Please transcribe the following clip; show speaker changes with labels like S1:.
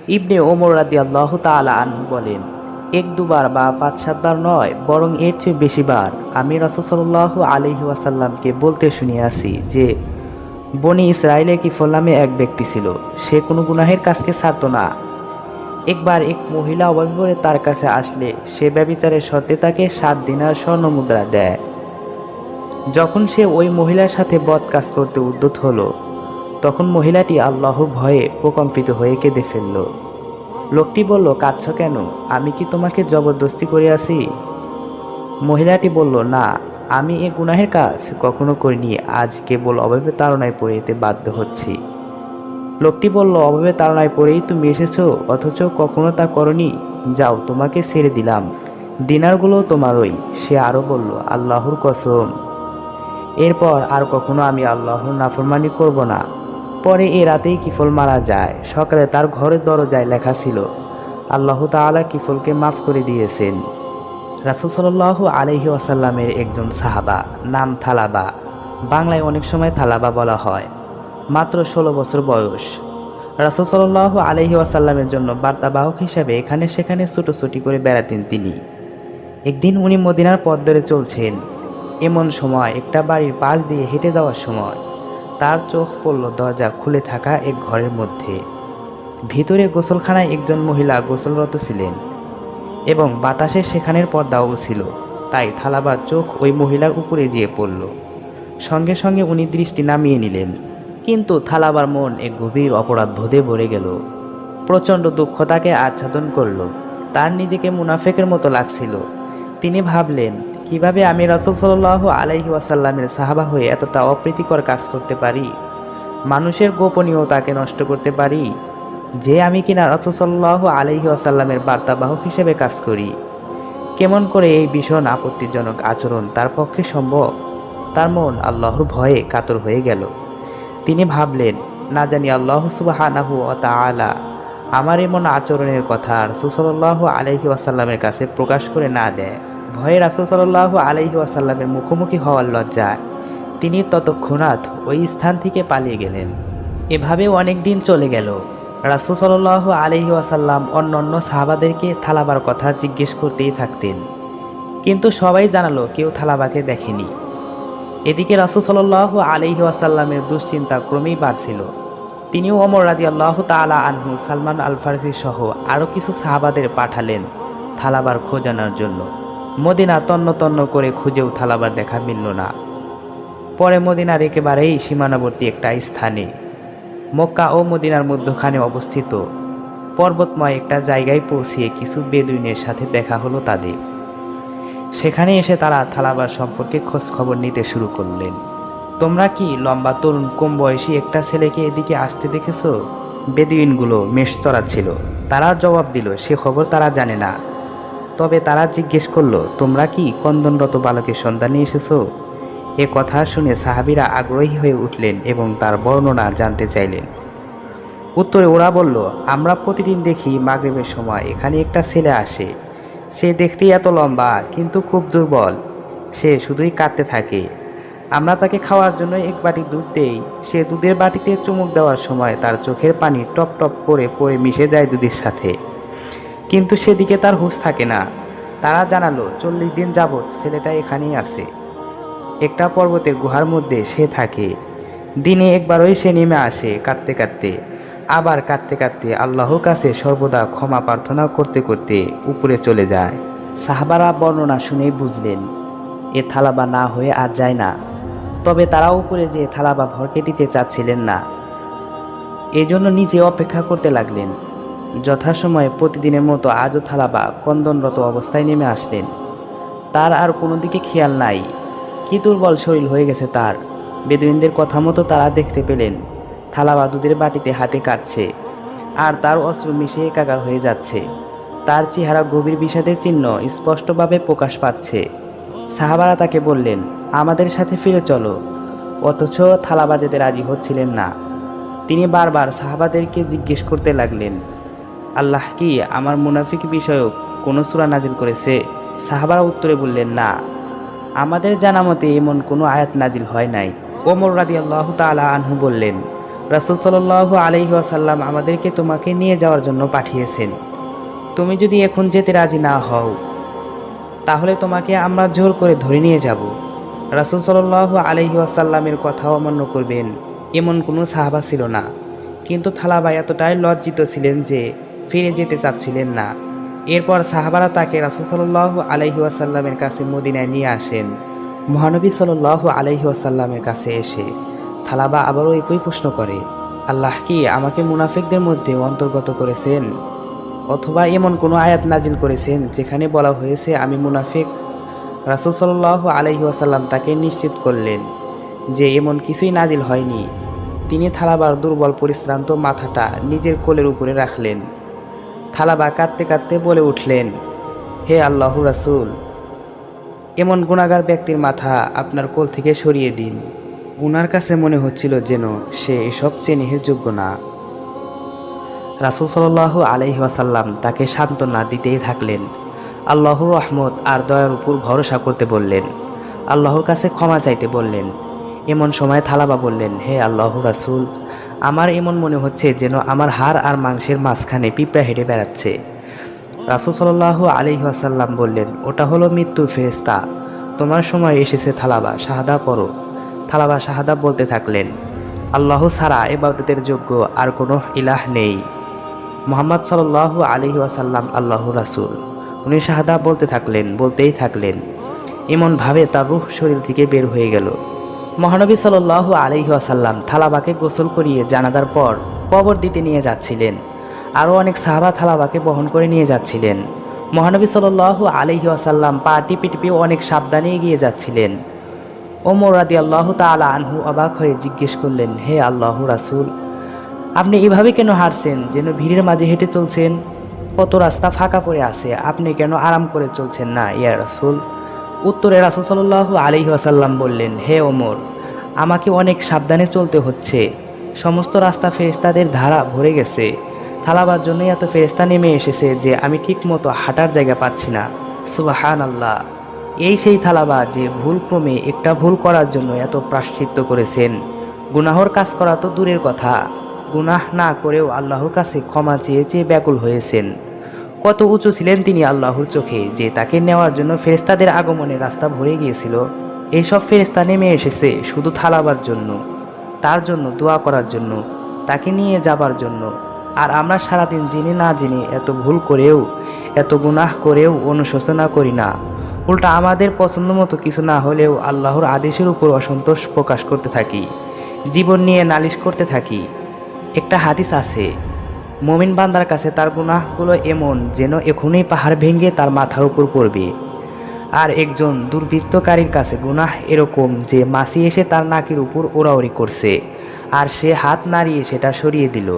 S1: ইবনে ওমর রাদিয়াল্লাহু তাআলা আনহু বলেন, এক দুবার বা ৫-৭ বার নয়, বরং এর চেয়ে বেশিবার আমি রাসূল সাল্লাল্লাহু আলাইহি ওয়াসাল্লামকে বলতে শুনিয়াছি যে, বনী ইসরাইলে কিফল নামে এক ব্যক্তি ছিল, সে কোনো গুনাহের কাজকে ছাড়ত না। একবার এক মহিলা অভাবে তার কাছে আসলে সে ব্যভিচারের শর্তে তাকে ৭ দিনার স্বর্ণমুদ্রা দেয়। যখন সে ওই মহিলার সাথে বদ কাজ করতে উদ্যত হলো, তখন মহিলাটি আল্লাহর ভয়ে প্রকম্পিত হয়ে কেঁদে ফেলল। লোকটি বলল, কাঁদছ কেন? আমি কি তোমাকে জবরদস্তি করিয়াছি? মহিলাটি বলল, না, আমি এ গুনাহের কাজ কখনো করিনি, আজ কেবল অভাবে তাড়নায় পড়ে এতে বাধ্য হচ্ছি। লোকটি বলল, অভাবে তাড়নায় পড়েই তুমি এসেছো, অথচ কখনো তা করনি। যাও, তোমাকে ছেড়ে দিলাম, দিনারগুলো তোমারই। সে আরো বলল, আল্লাহর কসম, এরপর আর কখনো আমি আল্লাহর নাফরমানি করব না। পরে এ রাতেই কিফল মারা যায়। সকালে তার ঘরের দরজায় লেখা ছিল, আল্লাহ তাআলা কিফলকে মাফ করে দিয়েছেন। রাসূল সাল্লাল্লাহু আলাইহি ওয়াসাল্লামের একজন সাহাবা, নাম থালাবা, বাংলায় অনেক সময় থালাবা বলা হয়, মাত্র ১৬ বছর বয়স। রাসূল সাল্লাল্লাহু আলাইহি ওয়াসাল্লামের জন্য বার্তাবাহক হিসাবে এখানে সেখানে ছুটোছুটি করে বেড়াতেন তিনি। একদিন উনি মদিনার পথ ধরে চলছেন। এমন সময় একটা বাড়ির পাশ দিয়ে হেঁটে যাওয়ার সময় তার চোখ পড়ল দরজা খুলে থাকা এক ঘরের মধ্যে। ভিতরে গোসলখানায় একজন মহিলা গোসলরত ছিলেন এবং বাতাসে সেখানের পর্দাও ছিল। তাই থালাবার চোখ ওই মহিলার উপরে যেয়ে পড়ল। সঙ্গে সঙ্গে উনি দৃষ্টি নামিয়ে নিলেন। কিন্তু থালাবার মন এক গভীর অপরাধ বোধে ভরে গেল। প্রচণ্ড দুঃখ তাকে আচ্ছাদন করল। তার নিজেকে মুনাফেকের মতো লাগছিল। তিনি ভাবলেন, কিভাবে আমি রাসূল সাল্লাল্লাহু আলাইহি ওয়াসাল্লামের সাহাবা হয়ে এতটা অপ্রীতিকর কাজ করতে পারি, মানুষের গোপনীয়তাকে নষ্ট করতে পারি, যে আমি কিনা রাসূল সাল্লাল্লাহু আলাইহি ওয়াসাল্লামের বার্তাবাহক হিসেবে কাজ করি। কেমন করে এই ভীষণ আপত্তিজনক আচরণ তার পক্ষে সম্ভব? তার মন আল্লাহর ভয়ে কাতর হয়ে গেল। তিনি ভাবলেন, না জানি আল্লাহ সুবহানাহু ওয়া তাআলা আমার এমন আচরণের কথা রাসূল সাল্লাল্লাহু আলাইহি ওয়াসাল্লামের কাছে প্রকাশ করে না দেয়। ভয়ে রাসূল সাল্লাল্লাহু আলাইহি ওয়াসাল্লামের মুখোমুখি হওয়ার লজ্জায় তিনি তৎক্ষণাৎ ওই স্থান থেকে পালিয়ে গেলেন। এভাবে অনেক দিন চলে গেল। রাসূল সাল্লাল্লাহু আলাইহি ওয়াসাল্লাম অন্যান্য সাহাবাদেরকে থালাবার কথা জিজ্ঞেস করতেই থাকতেন, কিন্তু সবাই জানালো কেউ থালাবাকে দেখেনি। এদিকে রাসূল সাল্লাল্লাহু আলাইহি ওয়াসাল্লামের দুশ্চিন্তা ক্রমেই বাড়ছিল। তিনিও ওমর রাদিয়াল্লাহু তাআলা আনহু, সালমান আল ফারসি সহ আরও কিছু সাহাবাদের পাঠালেন থালাবার খোঁজ আনার জন্য। মদিনা তন্ন তন্ন করে খুঁজেও থালাবার দেখা মিলল না। পরে মদিনার একেবারেই সীমানাবর্তী একটা স্থানে, মক্কা ও মদিনার মধ্যখানে অবস্থিত পর্বতময় একটা জায়গায় পৌঁছিয়ে কিছু বেদুইনের সাথে দেখা হলো তাদের। সেখানে এসে তারা থালাবার সম্পর্কে খোঁজ খবর নিতে শুরু করলেন। তোমরা কি লম্বা তরুণ কম বয়সী একটা ছেলেকে এদিকে আসতে দেখেছো? বেদুইনগুলো মেষ চড়াচ্ছিল। তারা জবাব দিল, সে খবর তারা জানে না। তবে তারা জিজ্ঞেস করলো, তোমরা কি কন্দনরত বালকের সন্ধানে এসেছো? এ কথা শুনে সাহাবীরা আগ্রহী হয়ে উঠলেন এবং তার বর্ণনা জানতে চাইলেন। উত্তরে ওরা বলল, আমরা প্রতিদিন দেখি মাগরিবের সময় এখানে একটা ছেলে আসে। সে দেখতেই এত লম্বা, কিন্তু খুব দুর্বল। সে শুধুই কাঁদতে থাকে। আমরা তাকে খাওয়ার জন্য এক বাটি দুধ দেই। সে দুধের বাটিতে চুমুক দেওয়ার সময় তার চোখের পানি টপ টপ করে পড়ে মিশে যায় দুধের সাথে, কিন্তু সেদিকে তার হুঁশ থাকে না। তারা জানালো, 40 দিন যাবৎ ছেলেটা এখানেই আছে। একটা পর্বতের গুহার মধ্যে সে থাকে। দিনে একবারই সে নেমে আসে কাঁদতে কাঁদতে, আবার কাঁদতে কাঁদতে আল্লাহর কাছে সর্বদা ক্ষমা প্রার্থনা করতে করতে উপরে চলে যায়। সাহাবারা বর্ণনা শুনেই বুঝলেন এ থালাবা না হয়ে আর যায় না। তবে তারা উপরে যে থালাবা ভরকে দিতে চাচ্ছিলেন না, এজন্য নিজে অপেক্ষা করতে লাগলেন। যথাসময়ে প্রতিদিনের মতো আজও থালাবা কন্দনরত অবস্থায় নেমে আসলেন। তার আর কোনো দিকে খেয়াল নাই। কি দুর্বল শরীর হয়ে গেছে তার। বেদুইনদের কথা মতো তারা দেখতে পেলেন থালাবা দুধের বাটিতে হাতে কাটছে, আর তার অশ্রু মিশে একাকার হয়ে যাচ্ছে। তার চেহারা গভীর বিষাদের চিহ্ন স্পষ্টভাবে প্রকাশ পাচ্ছে। সাহাবারা তাকে বললেন, আমাদের সাথে ফিরে চলো, অথচ থালাবা যেতে রাজি হচ্ছিলেন না। তিনি বারবার সাহাবাদেরকে জিজ্ঞেস করতে লাগলেন, আল্লাহ কি আমার মুনাফিক বিষয়ক কোনো সূরা নাজিল করেছে? সাহাবারা উত্তরে বললেন, না, আমাদের জানা মতে এমন কোনো আয়াত নাজিল হয় নাই। ওমর রাদিয়াল্লাহু তাআলা আনহু বললেন, রাসূল সাল্লাল্লাহু আলাইহি ওয়াসাল্লাম আমাদেরকে তোমাকে নিয়ে যাওয়ার জন্য পাঠিয়েছেন। তুমি যদি এখন যেতে রাজি না হও তাহলে তোমাকে আমরা জোর করে ধরে নিয়ে যাব। রাসূল সাল্লাল্লাহু আলাইহি ওয়াসাল্লামের কথা অমান্য করবেন এমন কোনো সাহাবা ছিল না, কিন্তু থালাবা এতটাই লজ্জিত ছিলেন যে ফিরে যেতে চাচ্ছিলেন না। এরপর সাহাবারা তাকে রাসূল সাল্লাল্লাহু আলাইহি ওয়াসাল্লামের কাছে মদিনায় নিয়ে আসেন। মহানবী সাল্লাল্লাহু আলাইহি ওয়াসাল্লামের কাছে এসে থালাবা আবারও একই প্রশ্ন করে, আল্লাহ কি আমাকে মুনাফিকদের মধ্যে অন্তর্গত করেছেন, অথবা এমন কোনো আয়াত নাজিল করেছেন যেখানে বলা হয়েছে আমি মুনাফিক? রাসূল সাল্লাল্লাহু আলাইহি ওয়াসাল্লাম তাকে নিশ্চিত করলেন যে এমন কিছুই নাজিল হয়নি। তিনি থালাবার দুর্বল পরিশ্রান্ত মাথাটা নিজের কোলের উপরে রাখলেন। থালাবা কাঁদতে কাঁদতে বলে উঠলেন, হে আল্লাহর রাসূল, এমন গুনাহগার ব্যক্তির মাথা আপনার কোল থেকে সরিয়ে দিন। উনার কাছে মনে হচ্ছিল যেন সে এসব চেনেহের যোগ্য না। রাসূল সাল্লাল্লাহু আলাইহি ওয়াসাল্লাম তাকে সান্ত্বনা দিতেই থাকলেন। আল্লাহর রহমত আর দয়ার উপর ভরসা করতে বললেন। আল্লাহর কাছে ক্ষমা চাইতে বললেন। এমন সময় থালাবা বললেন, হে আল্লাহর রাসূল, আমার এমন মনে হচ্ছে যেন আমার হাড় আর মাংসের মাঝখানে পিঁপড়া হেঁটে বেড়াচ্ছে। রাসূল সাল্লাল্লাহু আলাইহি ওয়াসাল্লাম বললেন, ওটা হলো মৃত্যুর ফেরেশতা। তোমার সময় এসেছে থালাবা, শাহাদা পড়ো। থালাবা শাহাদা বলতে থাকলেন, আল্লাহ ছাড়া ইবাদতের যোগ্য আর কোনো ইলাহ নেই। মুহাম্মদ সাল্লাল্লাহু আলাইহি ওয়াসাল্লাম আল্লাহর রাসূল। উনি শাহাদা বলতে থাকলেন, বলতেই থাকলেন। এমনভাবে তার রূহ শরীর থেকে বের হয়ে গেল। মহানবী সাল্লাল্লাহু আলাইহি ওয়াসাল্লাম থালাবাকে গোসল করিয়ে জানাজার পর কবর দিতে নিয়ে যাচ্ছিলেন। আরও অনেক সাহাবা থালাবাকে বহন করে নিয়ে যাচ্ছিলেন। মহানবী সাল্লাল্লাহু আলাইহি ওয়াসাল্লাম পা টিপে টিপে অনেক সাবধানে এগিয়ে যাচ্ছিলেন। ওমর রাদিয়াল্লাহু তাআলা আনহু অবাক হয়ে জিজ্ঞেস করলেন, হে আল্লাহর রাসূল, আপনি এভাবে কেন হাঁটছেন, যেন ভিড়ের মাঝে হেঁটে চলছেন? কত রাস্তা ফাঁকা পড়ে আছে, আপনি কেন আরাম করে চলছেন না ইয়া রাসূল? উত্তরে রাসূল সাল্লাল্লাহু আলাইহি ওয়াসাল্লাম বললেন, হে ওমর, আমাকে অনেক সাবধানে চলতে হচ্ছে। সমস্ত রাস্তা ফেরেশতাদের ধারা ভরে গেছে। থালাবার জন্যই এত ফেরেশতা নেমে এসেছে যে আমি ঠিকমতো হাঁটার জায়গা পাচ্ছি না। সুবহানাল্লাহ। এই সেই থালাবা যে ভুলক্রমে একটা ভুল করার জন্য এত প্রায়শ্চিত্ত করেছেন। গুনাহর কাজ করা তো দূরের কথা, গুনাহ না করেও আল্লাহর কাছে ক্ষমা চেয়ে চেয়ে ব্যাকুল হয়েছেন। কত উঁচু ছিলেন তিনি আল্লাহর চোখে যে তাকে নেওয়ার জন্য ফেরেশতাদের আগমনের রাস্তা ভরে গিয়েছিল। এইসব ফেরেশতা নেমে এসেছে শুধু থালাবার জন্য, তার জন্য দোয়া করার জন্য, তাকে নিয়ে যাবার জন্য। আর আমরা সারাদিন জেনে না জেনে এত ভুল করেও, এত গুনাহ করেও অনুশোচনা করি না। উল্টা আমাদের পছন্দ মতো কিছু না হলেও আল্লাহর আদেশের উপর অসন্তোষ প্রকাশ করতে থাকি, জীবন নিয়ে নালিশ করতে থাকি। একটা হাদিস আছে, মুমিন বান্দার কাছে তার গুনাহগুলো এমন যেন এখনই পাহাড় ভেঙে তার মাথার উপর পড়বে। আর একজন দুর্বৃত্তকারীর কাছে গুনাহ এরকম যে মাছি এসে তার নাকের উপর ওড়াউড়ি করছে, আর সে হাত নাড়িয়ে সেটা সরিয়ে দিল।